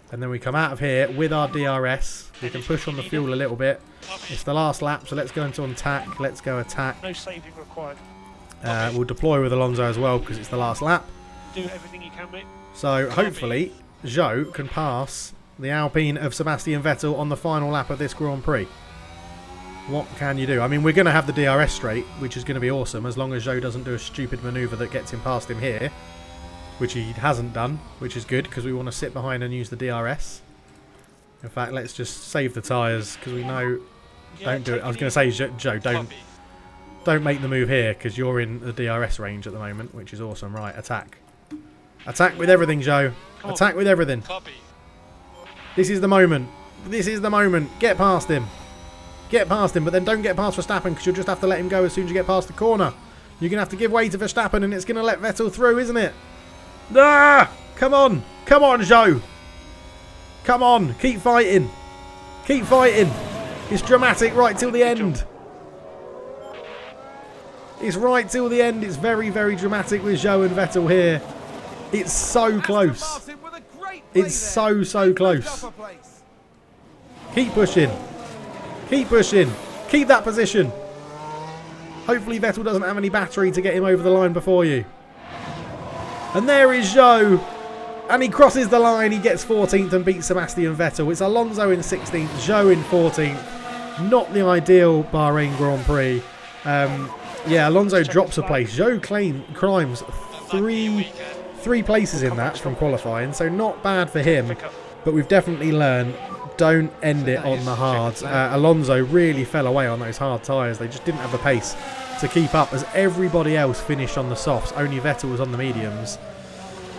And then we come out of here with our DRS. We can push on the fuel a little bit. It's the last lap, so let's go into attack. Let's go attack. No saving required. We'll deploy with Alonso as well because it's the last lap. Do everything you can, mate. So hopefully Zhou can pass the Alpine of Sebastian Vettel on the final lap of this Grand Prix. What can you do? I mean, we're going to have the DRS straight, which is going to be awesome as long as Zhou doesn't do a stupid manoeuvre that gets him past him here, which he hasn't done, which is good because we want to sit behind and use the DRS. In fact, let's just save the tyres because we know... don't do it. I was going to say, Zhou, don't make the move here because you're in the DRS range at the moment, which is awesome. Right, attack. Attack with everything, Zhou. Attack with everything. This is the moment. This is the moment. Get past him. Get past him, but then don't get past Verstappen because you'll just have to let him go as soon as you get past the corner. You're going to have to give way to Verstappen and it's going to let Vettel through, isn't it? Ah! Come on. Come on, Zhou. Come on. Keep fighting. Keep fighting. It's dramatic right till the end. It's right till the end. It's very, very dramatic with Zhou and Vettel here. It's so close. It's so, so close. Keep pushing. Keep pushing. Keep that position. Hopefully Vettel doesn't have any battery to get him over the line before you. And there is Zhou. And he crosses the line. He gets 14th and beats Sebastian Vettel. It's Alonso in 16th. Zhou in 14th. Not the ideal Bahrain Grand Prix. Yeah, Alonso drops a place. Zhou climbs three places in that from qualifying. So not bad for him. But we've definitely learned, don't end it on the hards. Alonso really fell away on those hard tyres. They just didn't have the pace to keep up as everybody else finished on the softs. Only Vettel was on the mediums.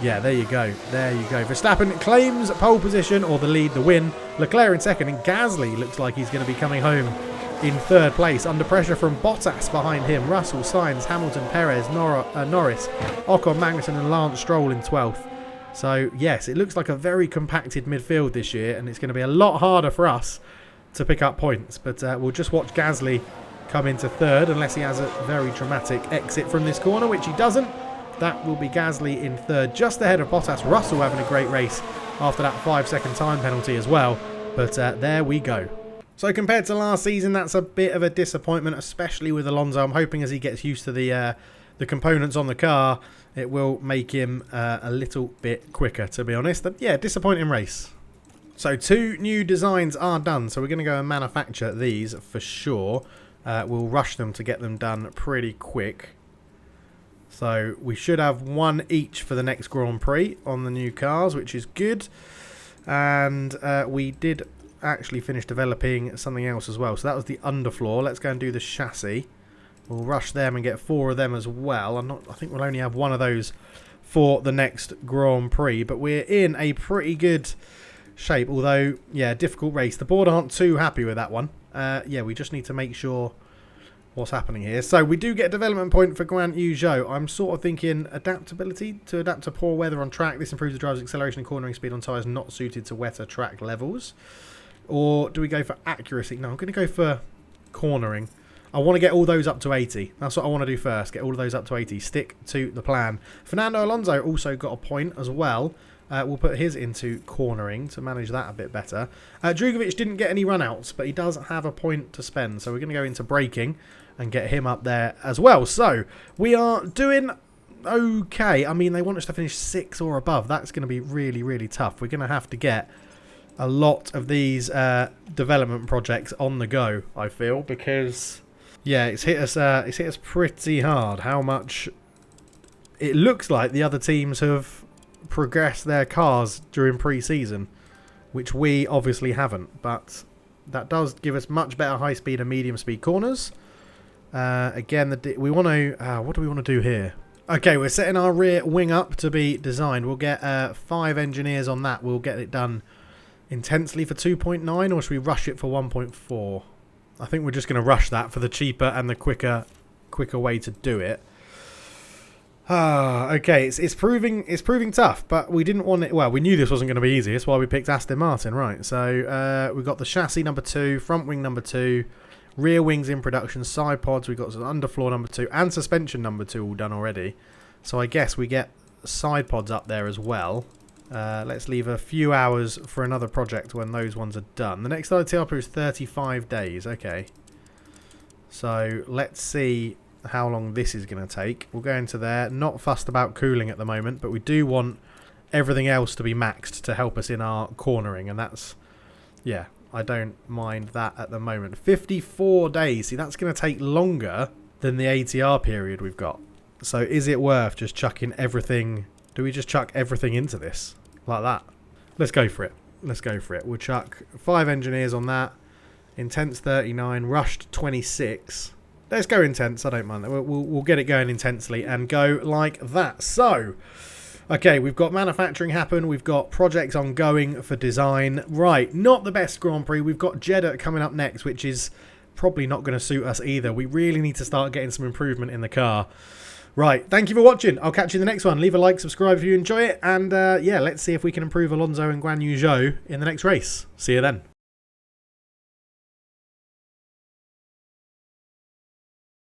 Yeah, there you go. There you go. Verstappen claims pole position or the lead, the win. Leclerc in second, and Gasly looks like he's going to be coming home in third place. Under pressure from Bottas behind him. Russell, Sainz, Hamilton, Perez, Norris, Ocon, Magnussen and Lance Stroll in 12th. So, yes, it looks like a very compacted midfield this year, and it's going to be a lot harder for us to pick up points. But we'll just watch Gasly come into third, unless he has a very dramatic exit from this corner, which he doesn't. That will be Gasly in third, just ahead of Bottas. Russell having a great race after that 5-second time penalty as well. But there we go. So compared to last season, that's a bit of a disappointment, especially with Alonso. I'm hoping as he gets used to the components on the car, it will make him a little bit quicker, to be honest. But yeah, disappointing race. So 2 new designs are done. So we're going to go and manufacture these for sure. We'll rush them to get them done pretty quick. So we should have 1 each for the next Grand Prix on the new cars, which is good. And we did actually finish developing something else as well. So that was the underfloor. Let's go and do the chassis. We'll rush them and get 4 of them as well. I think we'll only have 1 of those for the next Grand Prix. But we're in a pretty good shape. Although, yeah, difficult race. The board aren't too happy with that one. Yeah, we just need to make sure what's happening here. So we do get a development point for Guanyu Zhou. I'm sort of thinking adaptability to adapt to poor weather on track. This improves the driver's acceleration and cornering speed on tyres not suited to wetter track levels. Or do we go for accuracy? No, I'm going to go for cornering. I want to get all those up to 80. That's what I want to do first. Get all of those up to 80. Stick to the plan. Fernando Alonso also got a point as well. We'll put his into cornering to manage that a bit better. Drugovic didn't get any run-outs, but he does have a point to spend. So we're going to go into braking and get him up there as well. So we are doing okay. I mean, they want us to finish 6 or above. That's going to be really, really tough. We're going to have to get a lot of these development projects on the go, I feel, because yeah, it's hit us pretty hard how much it looks like the other teams have progressed their cars during pre-season, which we obviously haven't, but that does give us much better high speed and medium speed corners. Again, we want to what do we want to do here? Okay, we're setting our rear wing up to be designed. We'll get 5 engineers on that. We'll get it done intensely for 2.9, or should we rush it for 1.4? I think we're just going to rush that for the cheaper and the quicker way to do it. Okay, it's proving tough, but we didn't want it. Well, we knew this wasn't going to be easy. That's why we picked Aston Martin, right? So we've got the chassis number 2, front wing number 2, rear wings in production, side pods. We've got some underfloor number 2 and suspension number 2 all done already. So I guess we get side pods up there as well. Let's leave a few hours for another project when those ones are done. The next ITR is 35 days. Okay. So let's see how long this is going to take. We'll go into there. Not fussed about cooling at the moment, but we do want everything else to be maxed to help us in our cornering, and that's, yeah, I don't mind that at the moment. 54 days. See, that's going to take longer than the ATR period we've got. So is it worth just chucking everything? Do we just chuck everything into this like that? Let's go for it. Let's go for it. We'll chuck 5 engineers on that. Intense 39, rushed 26. Let's go intense. I don't mind that. We'll get it going intensely and go like that. So, okay, we've got manufacturing happen. We've got projects ongoing for design. Right, not the best Grand Prix. We've got Jeddah coming up next, which is probably not going to suit us either. We really need to start getting some improvement in the car. Right, thank you for watching. I'll catch you in the next one. Leave a like, subscribe if you enjoy it. And yeah, let's see if we can improve Alonso and Guanyu Zhou in the next race. See you then.